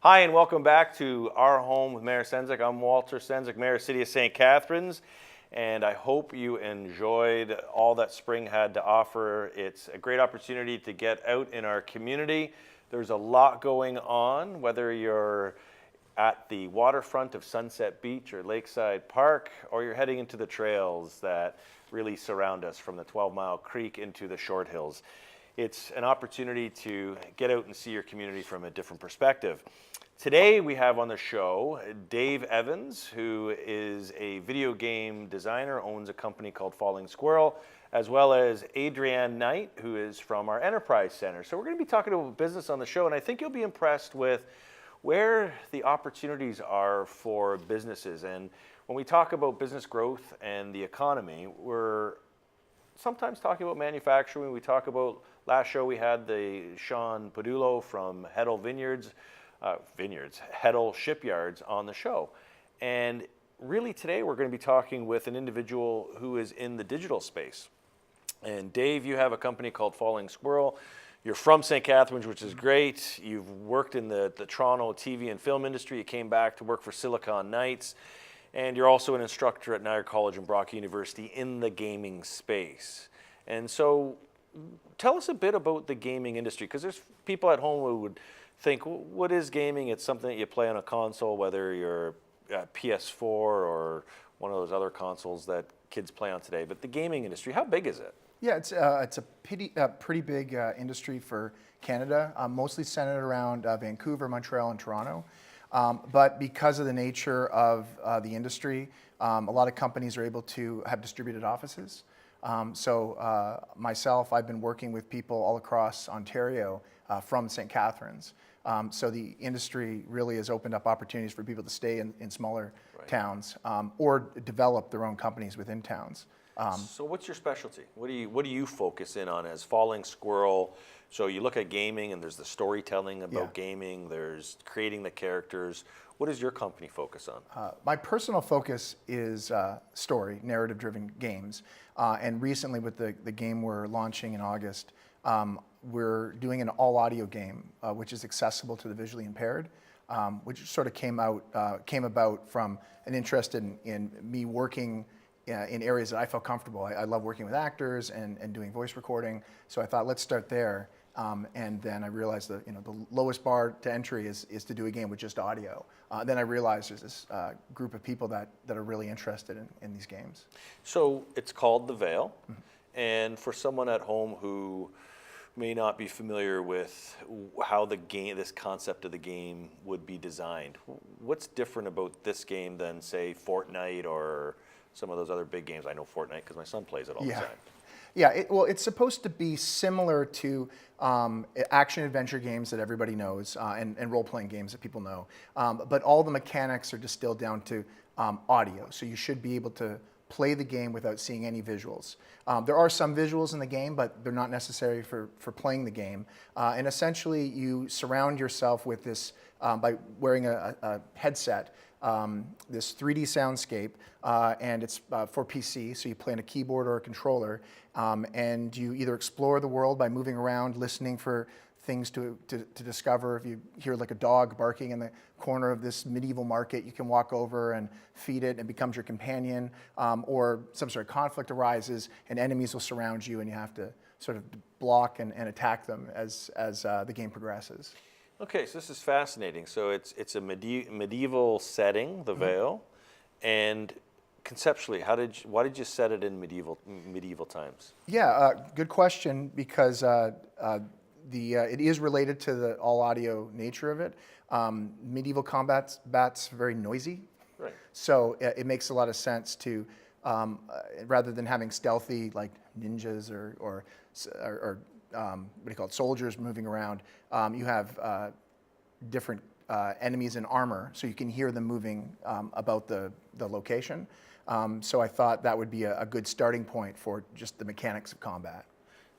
Hi, and welcome back to Our Home with Mayor Sendzik. I'm Walter Sendzik, Mayor of City of St. Catharines, and I hope you enjoyed all that spring had to offer. It's a great opportunity to get out in our community. There's a lot going on, whether you're at the waterfront of Sunset Beach or Lakeside Park, or you're heading into the trails that really surround us from the 12 Mile Creek into the Short Hills. It's an opportunity to get out and see your community from a different perspective. Today we have on the show Dave Evans, who is a video game designer, owns a company called Falling Squirrel, as well as Adriann Knight, who is from our Enterprise Center. So we're going to be talking about business on the show, and I think you'll be impressed with where the opportunities are for businesses. And when we talk about business growth and the economy, we're sometimes talking about manufacturing. We talk about, last show we had the Sean Padullo from Heddle Heddle Shipyards on the show. And really today we're going to be talking with an individual who is in the digital space. And Dave, you have a company called Falling Squirrel. You're from St. Catharines, which is great. You've worked in the Toronto TV and film industry. You came back to work for Silicon Knights. And you're also an instructor at Niagara College and Brock University in the gaming space. And so tell us a bit about the gaming industry, because there's people at home who would think, well, what is gaming? It's something that you play on a console, whether you're PS4 or one of those other consoles that kids play on today. But the gaming industry, how big is it? Yeah, it's a pretty big industry for Canada, mostly centered around Vancouver, Montreal, and Toronto. But because of the nature of the industry, a lot of companies are able to have distributed offices. Myself, I've been working with people all across Ontario from St. Catharines. So the industry really has opened up opportunities for people to stay in smaller towns or develop their own companies within towns. So what's your specialty? What do you focus in on as Falling Squirrel? So you look at gaming and there's the storytelling about gaming, there's creating the characters. What does your company focus on? My personal focus is story, narrative-driven games. And recently with the game we're launching in August, we're doing an all-audio game, which is accessible to the visually impaired, which sort of came about from an interest in me working in areas that I felt comfortable. I love working with actors and doing voice recording, so I thought, let's start there. And then I realized that the lowest bar to entry is to do a game with just audio. Then I realized there's this group of people that are really interested in these games. So it's called The Veil, and for someone at home who may not be familiar with how this concept of the game would be designed, what's different about this game than, say, Fortnite or some of those other big games? I know Fortnite because my son plays it all the time. Yeah, it's supposed to be similar to action-adventure games that everybody knows and role-playing games that people know. But all the mechanics are distilled down to audio, so you should be able to play the game without seeing any visuals. There are some visuals in the game, but they're not necessary for playing the game. And essentially, you surround yourself with this by wearing a headset, this 3D soundscape, and it's for PC, so you play on a keyboard or a controller, and you either explore the world by moving around, listening for things to discover. If you hear like a dog barking in the corner of this medieval market, you can walk over and feed it and it becomes your companion, or some sort of conflict arises and enemies will surround you and you have to sort of block and attack them as the game progresses. Okay, so this is fascinating. So it's a medieval setting, The Veil, and conceptually, why did you set it in medieval times? Yeah, good question, because it is related to the all-audio nature of it. Medieval combat's very noisy, right? So it makes a lot of sense to, rather than having stealthy like ninjas or what do you call it, soldiers moving around, you have different enemies in armor, so you can hear them moving about the location. So I thought that would be a good starting point for just the mechanics of combat.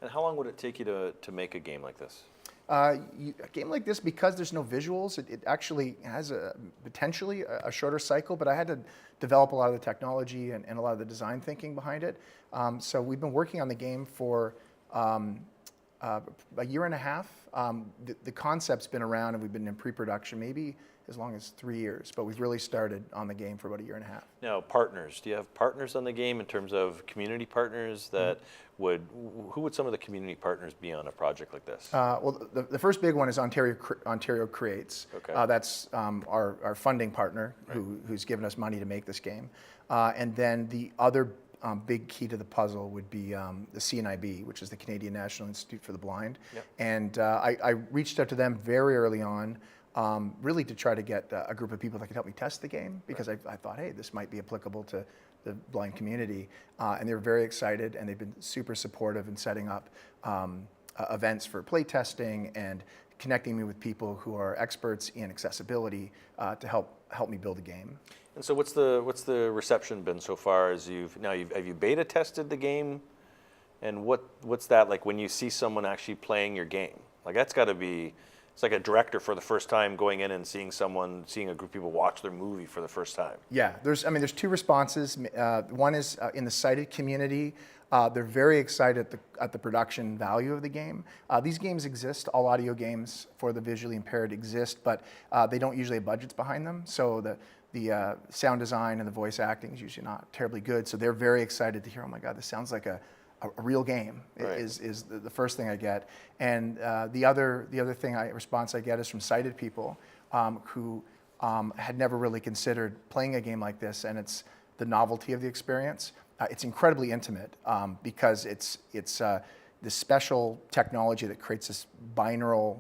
And how long would it take you to make a game like this? A game like this, because there's no visuals, it actually has potentially a shorter cycle, but I had to develop a lot of the technology and a lot of the design thinking behind it. So we've been working on the game for a year and a half. The concept's been around and we've been in pre-production maybe as long as 3 years, but we've really started on the game for about a year and a half. Now, partners. Do you have partners on the game in terms of community partners that who would some of the community partners be on a project like this? Well, the first big one is Ontario Creates. Okay. That's our funding partner who's given us money to make this game. And then the other big key to the puzzle would be the CNIB, which is the Canadian National Institute for the Blind. Yep. And I reached out to them very early on, really to try to get a group of people that could help me test the game, because I thought, hey, this might be applicable to the blind community. And they were very excited, and they've been super supportive in setting up events for play testing and connecting me with people who are experts in accessibility to help me build a game. And so what's the reception been so far as have you beta tested the game? And what's that like when you see someone actually playing your game? Like that's got to be, it's like a director for the first time going in and seeing a group of people watch their movie for the first time. Yeah, there's two responses. One is in the sighted community. They're very excited at the production value of the game. These games exist, all audio games for the visually impaired exist, but they don't usually have budgets behind them. So the sound design and the voice acting is usually not terribly good. So they're very excited to hear, oh my God, this sounds like a real game. Right. Is the first thing I get. And the other response I get is from sighted people who had never really considered playing a game like this, and it's the novelty of the experience. It's incredibly intimate because it's this special technology that creates this binaural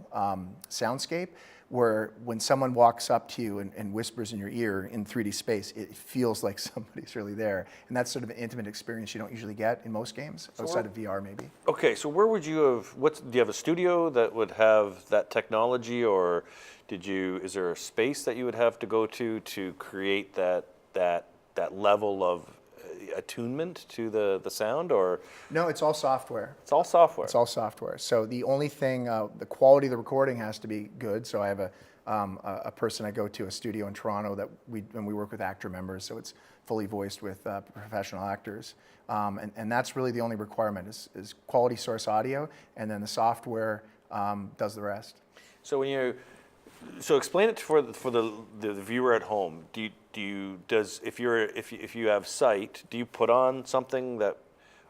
soundscape where when someone walks up to you and whispers in your ear in 3D space, it feels like somebody's really there. And that's sort of an intimate experience you don't usually get in most games, outside of VR maybe. Okay, so where would you have, do you have a studio that would have that technology, or is there a space that you would have to go to create that level of attunement to the sound, or? No, it's all software. It's all software. It's all software. So the only thing, the quality of the recording has to be good. So I have a person I go to, a studio in Toronto that we work with actor members. So it's fully voiced with professional actors. And that's really the only requirement is quality source audio, and then the software does the rest. So so explain it for the viewer at home. If you have sight, do you put on something that,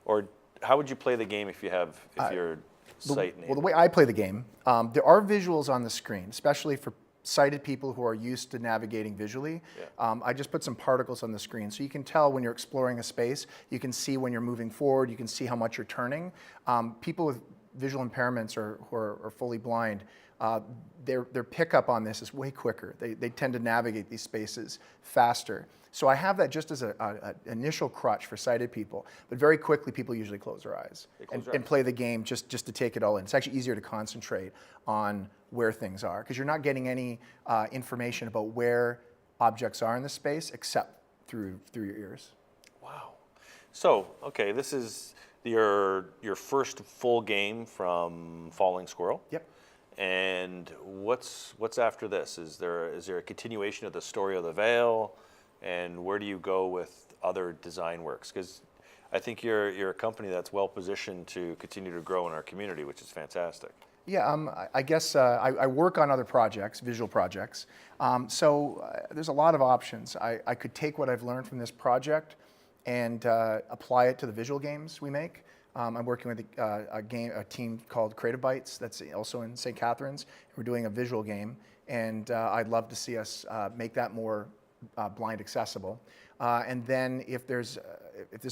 or how would you play the game if you're sight enabled? Well, the way I play the game, there are visuals on the screen, especially for sighted people who are used to navigating visually. Yeah. I just put some particles on the screen, so you can tell when you're exploring a space. You can see when you're moving forward. You can see how much you're turning. People with visual impairments or who are fully blind, their pickup on this is way quicker. They tend to navigate these spaces faster. So I have that just as an initial crutch for sighted people, but very quickly people usually close their eyes and play the game just to take it all in. It's actually easier to concentrate on where things are because you're not getting any information about where objects are in the space except through your ears. Wow. So, okay, this is your first full game from Falling Squirrel. Yep. And what's after this? Is there a continuation of the story of the Veil, and where do you go with other design works? Because I think you're a company that's well positioned to continue to grow in our community, which is fantastic. Yeah, I guess I work on other projects, visual projects. So there's a lot of options. I could take what I've learned from this project and apply it to the visual games we make. I'm working with a team called Creative Bytes that's also in St. Catharines. We're doing a visual game, and I'd love to see us make that more blind accessible. And then if this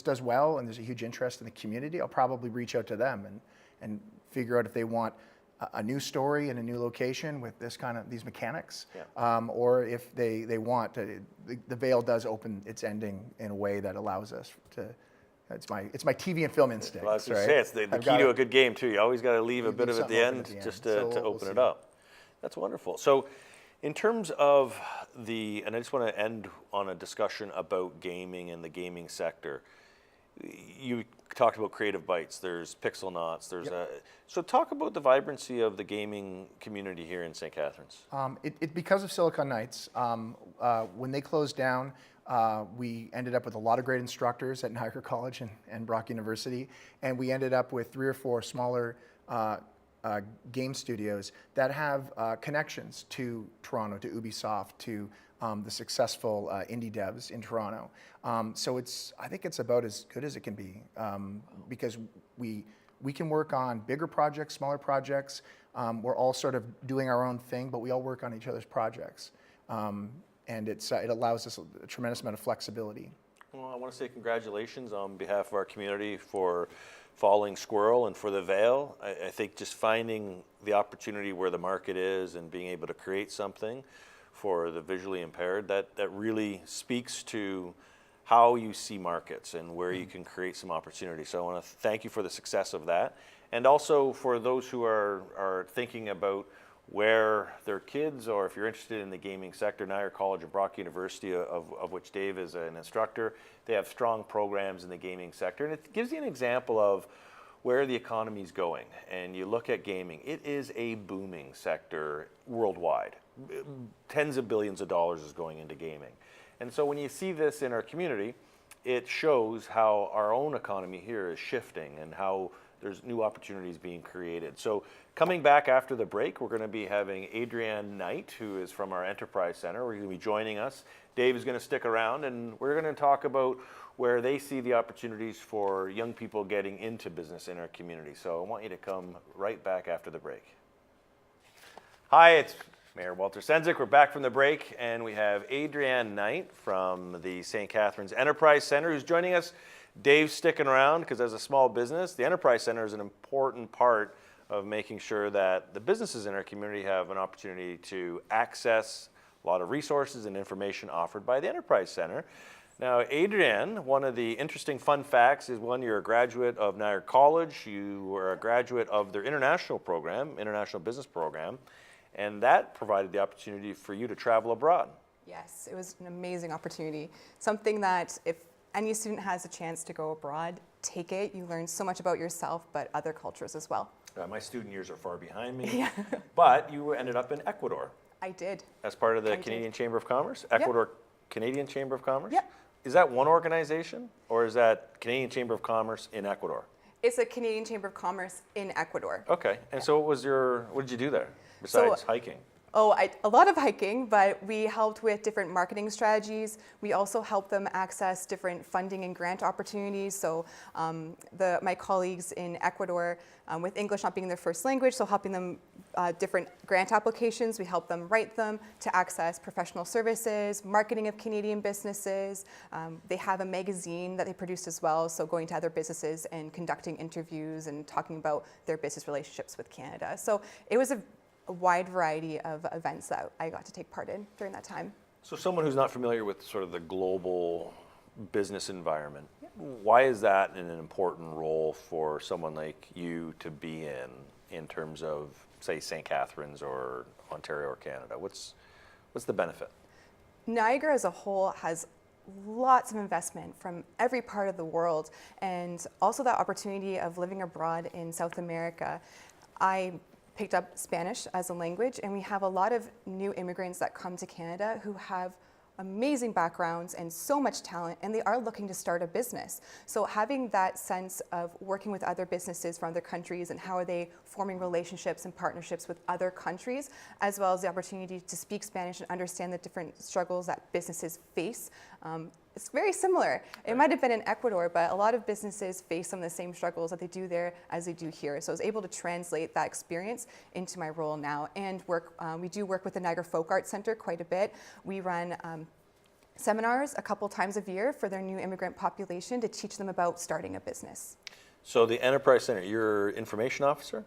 does well and there's a huge interest in the community, I'll probably reach out to them and figure out if they want a new story in a new location with these mechanics, yeah. Or if they want the Veil does open its ending in a way that allows us to. It's my TV and film instinct. Well, I was going to say, it's the key to a good game, too. You always got to leave a bit of it at the end just to open it up. That's wonderful. So in terms of and I just want to end on a discussion about gaming and the gaming sector. You talked about Creative Bytes. There's Pixelnauts. So talk about the vibrancy of the gaming community here in St. Catharines. Because of Silicon Knights, when they closed down, we ended up with a lot of great instructors at Niagara College and Brock University, and we ended up with 3 or 4 smaller game studios that have connections to Toronto, to Ubisoft, to the successful indie devs in Toronto. So I think it's about as good as it can be, because we can work on bigger projects, smaller projects. We're all sort of doing our own thing, but we all work on each other's projects. And it allows us a tremendous amount of flexibility. Well, I want to say congratulations on behalf of our community for Falling Squirrel and for the Veil. I think just finding the opportunity where the market is and being able to create something for the visually impaired, that really speaks to how you see markets and where you can create some opportunity. So I want to thank you for the success of that. And also for those who are thinking about where their kids, or if you're interested in the gaming sector, Niagara College and Brock University, of which Dave is an instructor, they have strong programs in the gaming sector. And it gives you an example of where the economy is going. And you look at gaming, it is a booming sector worldwide. Tens of billions of dollars is going into gaming. And so when you see this in our community, it shows how our own economy here is shifting and how there's new opportunities being created. So coming back after the break, we're going to be having Adriann Knight, who is from our Enterprise Center. We're going to be joining us. Dave is going to stick around, and we're going to talk about where they see the opportunities for young people getting into business in our community. So I want you to come right back after the break. Hi, it's Mayor Walter Sendzik. We're back from the break, and we have Adriann Knight from the St. Catharines Enterprise Center who's joining us. Dave's sticking around because as a small business, the Enterprise Center is an important part of making sure that the businesses in our community have an opportunity to access a lot of resources and information offered by the Enterprise Center. Now, Adriann, one of the interesting fun facts is, one, you're a graduate of Niagara College. You were a graduate of their international program, international business program, and that provided the opportunity for you to travel abroad. Yes, it was an amazing opportunity. Something that if any student has a chance to go abroad, take it. You learn so much about yourself, but other cultures as well. My student years are far behind me, Yeah. but you ended up in Ecuador. I did. As part of the I did. Canadian Chamber of Commerce? Ecuador Canadian Chamber of Commerce? Yep. Is that one organization, or is that Canadian Chamber of Commerce in Ecuador? It's a Canadian Chamber of Commerce in Ecuador. Okay, and so what did you do there besides hiking? A lot of hiking, but we helped with different marketing strategies. We also helped them access different funding and grant opportunities. So my colleagues in Ecuador, with English not being their first language, so helping them different grant applications, we help them write them to access professional services, marketing of Canadian businesses. They have a magazine that they produced as well, so going to other businesses and conducting interviews and talking about their business relationships with Canada. So it was a wide variety of events that I got to take part in during that time. So someone who's not familiar with sort of the global business environment, why is that an important role for someone like you to be in terms of, say, St. Catharines or Ontario or Canada? What's the benefit? Niagara as a whole has lots of investment from every part of the world, and also that opportunity of living abroad in South America. I picked up Spanish as a language, and we have a lot of new immigrants that come to Canada who have amazing backgrounds and so much talent, and they are looking to start a business. So having that sense of working with other businesses from other countries and how are they forming relationships and partnerships with other countries, as well as the opportunity to speak Spanish and understand the different struggles that businesses face. It's very similar. It might have been in Ecuador, but a lot of businesses face some of the same struggles that they do there as they do here. So I was able to translate that experience into my role now, and we do work with the Niagara Folk Arts Center quite a bit. We run seminars a couple times a year for their new immigrant population to teach them about starting a business. So the Enterprise Center, you're information officer?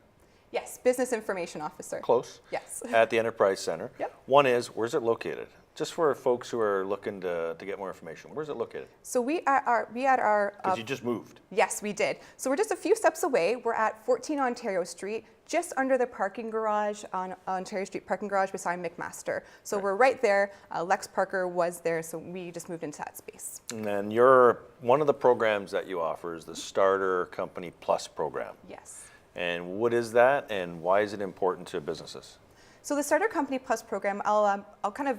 Yes, business information officer. Close. Yes. At the Enterprise Center. Yep. One is, where's it located? Just for folks who are looking to get more information, where's it located? So we at our Because you just moved. Yes, we did. So we're just a few steps away. We're at 14 Ontario Street, just under the parking garage on Ontario Street parking garage beside McMaster. So we're right there. Lex Parker was there, so we just moved into that space. And then one of the programs that you offer is the Starter Company Plus program. Yes. And what is that, and why is it important to businesses? So the Starter Company Plus program, I'll kind of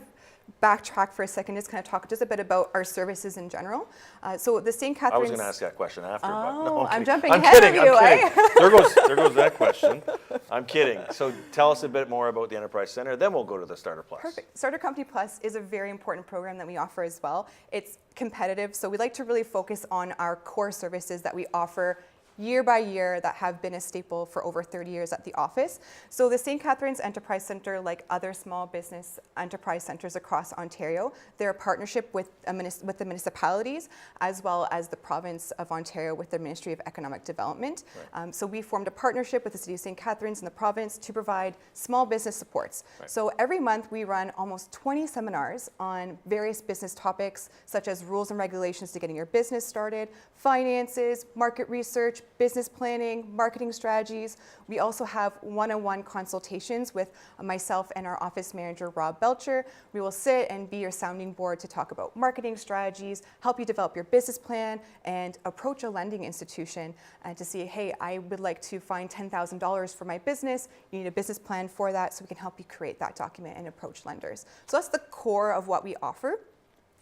backtrack for a second, just kind of talk just a bit about our services in general. So the St. Catharines. I was going to ask that question after, but no, I'm kidding. jumping I'm ahead kidding, of you, I'm eh? kidding. There goes that question. I'm kidding. So tell us a bit more about the Enterprise Center, then we'll go to the Starter Plus. Perfect. Starter Company Plus is a very important program that we offer as well. It's competitive, so we like to really focus on our core services that we offer year by year that have been a staple for over 30 years at the office. So the St. Catharines Enterprise Center, like other small business enterprise centers across Ontario, they're a partnership with the municipalities as well as the province of Ontario with the Ministry of Economic Development. Right. So we formed a partnership with the City of St. Catharines and the province to provide small business supports. Right. So every month we run almost 20 seminars on various business topics such as rules and regulations to getting your business started, finances, market research, business planning, marketing strategies. We also have one-on-one consultations with myself and our office manager, Rob Belcher. We will sit and be your sounding board to talk about marketing strategies, help you develop your business plan, and approach a lending institution to see, hey, I would like to find $10,000 for my business. You need a business plan for that, so we can help you create that document and approach lenders. So that's the core of what we offer.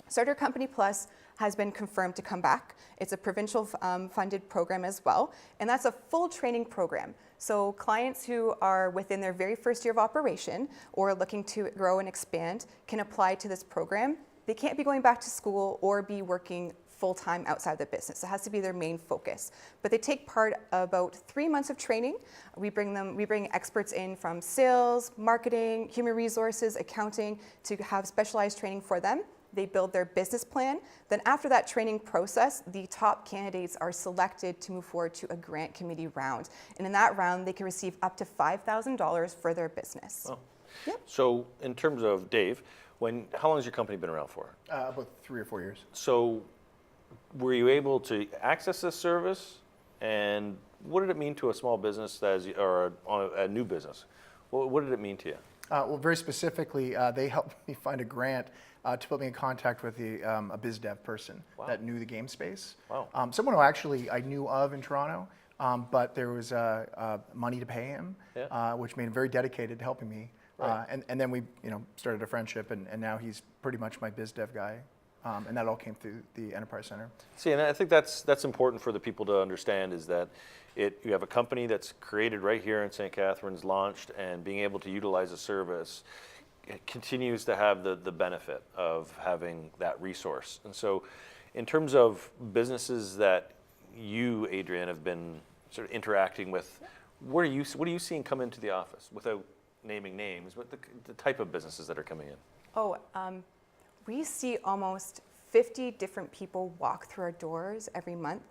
Starter Company Plus has been confirmed to come back. It's a provincial funded program as well, and that's a full training program. So clients who are within their very first year of operation or looking to grow and expand can apply to this program. They can't be going back to school or be working full-time outside the business. It has to be their main focus. But they take part about 3 months of training. We bring experts in from sales, marketing, human resources, accounting to have specialized training for them. They build their business plan. Then after that training process, the top candidates are selected to move forward to a grant committee round. And in that round, they can receive up to $5,000 for their business. Oh. Yep. So in terms of Dave, how long has your company been around for? About 3 or 4 years. So were you able to access this service, and what did it mean to a small business or a new business? What did it mean to you? Well, very specifically, they helped me find a grant to put me in contact with a biz dev person that knew the game space. Wow. Someone who actually I knew of in Toronto, but there was money to pay him, which made him very dedicated to helping me. Right. And then we started a friendship, and now he's pretty much my biz dev guy. And that all came through the Enterprise Center. See, and I think that's important for the people to understand is that you have a company that's created right here in St. Catharines, launched, and being able to utilize a service, it continues to have the benefit of having that resource. And so in terms of businesses that you, Adriann, have been sort of interacting with, what are you seeing come into the office without naming names, but the type of businesses that are coming in? We see almost 50 different people walk through our doors every month.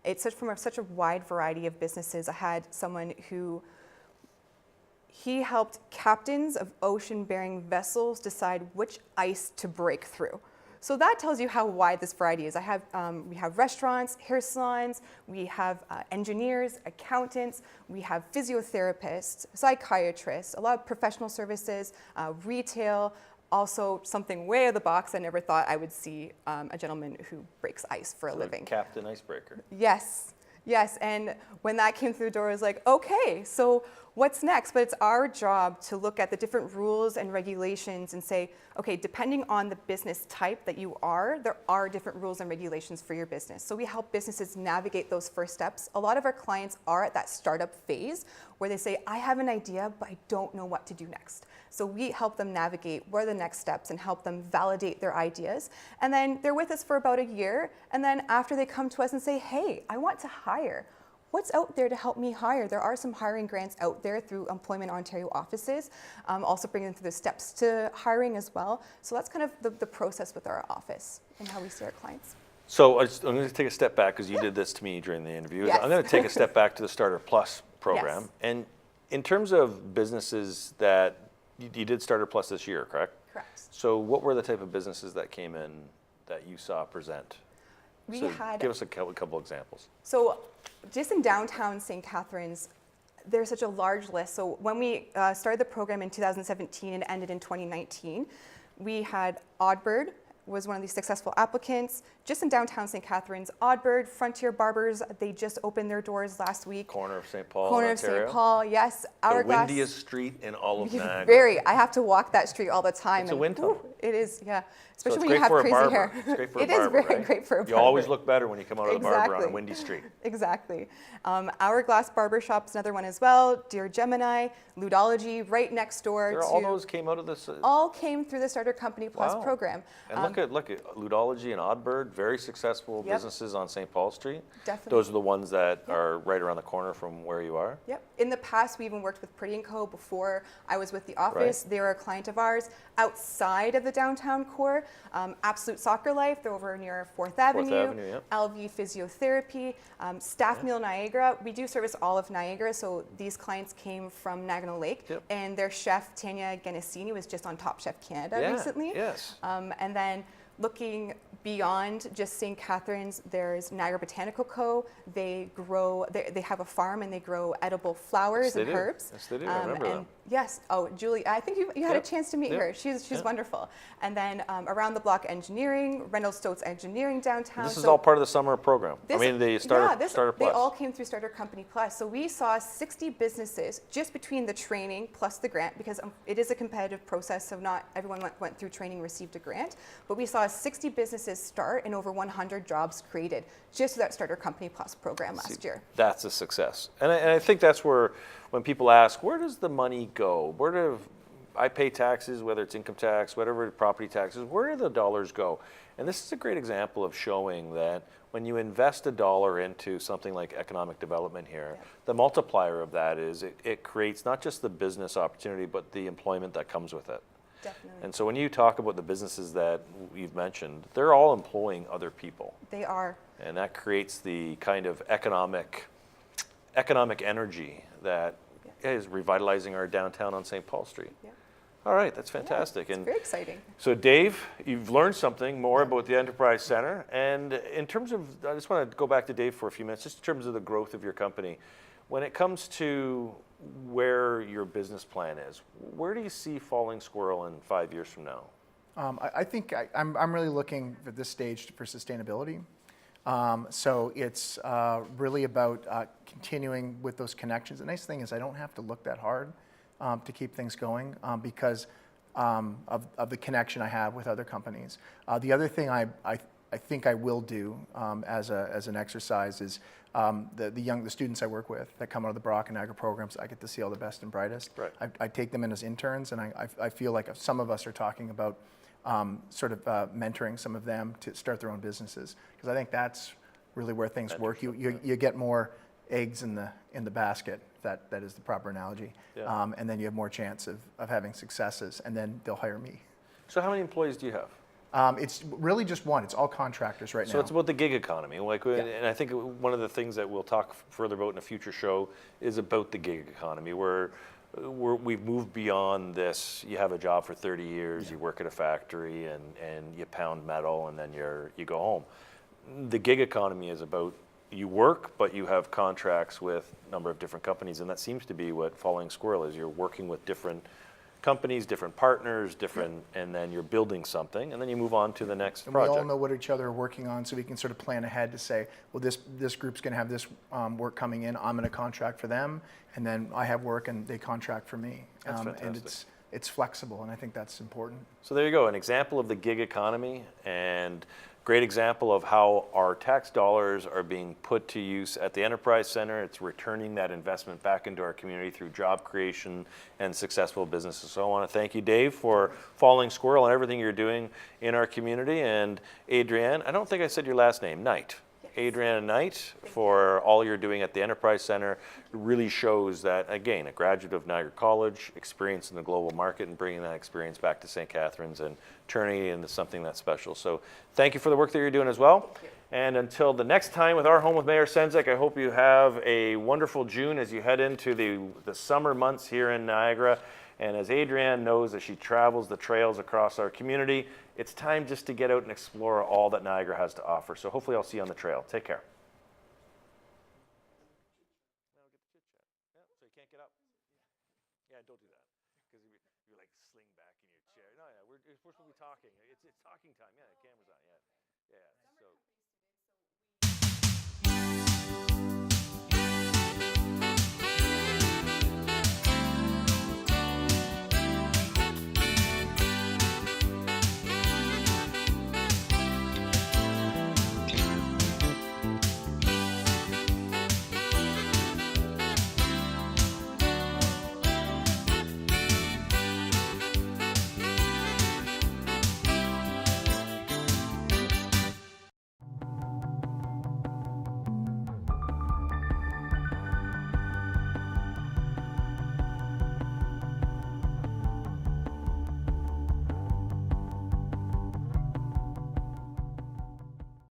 It's from such a wide variety of businesses. I had someone who he helped captains of ocean-bearing vessels decide which ice to break through. So that tells you how wide this variety is. We have restaurants, hair salons, we have engineers, accountants, we have physiotherapists, psychiatrists, a lot of professional services, retail. Also, something way out of the box, I never thought I would see a gentleman who breaks ice for a living. Captain Icebreaker. Yes, and when that came through the door, I was like, okay, so what's next? But it's our job to look at the different rules and regulations and say, okay, depending on the business type that you are, there are different rules and regulations for your business. So we help businesses navigate those first steps. A lot of our clients are at that startup phase where they say, I have an idea, but I don't know what to do next. So we help them navigate where are the next steps and help them validate their ideas. And then they're with us for about a year. And then after they come to us and say, hey, I want to hire. What's out there to help me hire? There are some hiring grants out there through Employment Ontario offices, also bringing them through the steps to hiring as well. So that's kind of the process with our office and how we see our clients. So I'm going to take a step back because you did this to me during the interview. Yes. I'm going to take a step back to the Starter Plus program. Yes. And in terms of businesses that you did Starter Plus this year, correct? Correct. So what were the type of businesses that came in that you saw present? Give us a couple examples. So just in downtown St. Catharines, there's such a large list. So when we started the program in 2017 and ended in 2019, we had Oddbird, was one of these successful applicants. Just in downtown St. Catharines, Oddbird, Frontier Barbers, they just opened their doors last week. Corner of St. Paul, Corner of Ontario. St. Paul, yes. The Hourglass. windiest street in all of Niagara. Very. I have to walk that street all the time. It's a wind tunnel. It is, yeah. So Especially it's when you great have for a crazy barber. hair. It's great for a It barber, is very right? great for a barber. You always look better when you come out of the barber on a Exactly. windy street. Exactly. Hourglass Barbershop's another one as well. Dear Gemini, Ludology, right next door to. All those came out of this. All came through the Starter Company Plus Wow. program. And look at Ludology and Oddbird, very successful Yep. businesses on St. Paul Street. Definitely. Those are the ones that are right around the corner from where you are. Yep. In the past, we even worked with Pretty & Co. before I was with the office. Right. They were a client of ours. Outside of the downtown core, Absolute Soccer Life, they're over near 4th Avenue. Avenue, yep. LV Physiotherapy, Staff Meal Niagara. We do service all of Niagara, so these clients came from Nagano Lake. Yep. And their chef, Tanya Genesini, was just on Top Chef Canada Yeah, recently. yes. And then looking beyond just St. Catharines, there's Niagara Botanical Co. They have a farm and they grow edible flowers they and do. herbs. Yes, they do. I remember them. Yes. Oh, Julie, I think you had Yep. a chance to meet Yep. her. She's Yep. wonderful. And then around the block engineering, Reynolds Stokes Engineering downtown. This is So all part of the summer program. this- the Starter They Plus. all came through Starter Company Plus. So we saw 60 businesses just between the training plus the grant, because it is a competitive process, so not everyone went through training, received a grant. But we saw 60 businesses start and over 100 jobs created just through that Starter Company Plus program last year. That's a success. And I think that's where, when people ask, where does the money go? Where do I pay taxes, whether it's income tax, whatever, property taxes, where do the dollars go? And this is a great example of showing that when you invest a dollar into something like economic development here, the multiplier of that is it creates not just the business opportunity, but the employment that comes with it. Definitely. And so when you talk about the businesses that you've mentioned, they're all employing other people. They are. And that creates the kind of economic energy that is revitalizing our downtown on St. Paul Street. Yeah. All right, that's fantastic. It's very exciting. So Dave, you've learned something more about the Enterprise Center. And in terms of, I just want to go back to Dave for a few minutes, just in terms of the growth of your company. When it comes to where your business plan is, where do you see Falling Squirrel in 5 years from now? I think I'm really looking at this stage for sustainability. So it's really about continuing with those connections. The nice thing is I don't have to look that hard to keep things going because of the connection I have with other companies. The other thing I think I will do as an exercise is the students I work with that come out of the Brock and Niagara programs. I get to see all the best and brightest. Right. I take them in as interns, and I feel like some of us are talking about mentoring some of them to start their own businesses, because I think that's really where things work. You get more eggs in the basket. That is the proper analogy. Yeah. And then you have more chance of having successes, and then they'll hire me. So how many employees do you have? It's really just one. It's all contractors right now. So it's about the gig economy. And I think one of the things that we'll talk further about in a future show is about the gig economy, where we've moved beyond this. You have a job for 30 years, you work at a factory, and you pound metal, and then you go home. The gig economy is about you work, but you have contracts with a number of different companies, and that seems to be what Falling Squirrel is. You're working with different companies, different partners, and then you're building something, and then you move on to the next And project. we all know what each other are working on, so we can sort of plan ahead to say, well, this group's going to have this work coming in. I'm going to contract for them, and then I have work, and they contract for me. That's And fantastic. it's flexible, and I think that's important. So there you go, an example of the gig economy, and great example of how our tax dollars are being put to use at the Enterprise Center. It's returning that investment back into our community through job creation and successful businesses. So I want to thank you, Dave, for Falling Squirrel and everything you're doing in our community. And Adriann, I don't think I said your last name, Knight. Adriann Knight, for all you're doing at the Enterprise Center. It really shows that, again, a graduate of Niagara College, experience in the global market, and bringing that experience back to St. Catharines and turning it into something that's special. So thank you for the work that you're doing as well. And until the next time with Our Home with Mayor Sendzik, I hope you have a wonderful June as you head into the summer months here in Niagara. And as Adriann knows, as she travels the trails across our community, it's time just to get out and explore all that Niagara has to offer. So hopefully I'll see you on the trail. Take care. So you can't get up. Yeah, don't do that, because you're like sling back. back in your chair. No, yeah, we're supposed to be talking. It's talking time. Yeah, the camera's on. Yeah, yeah. So.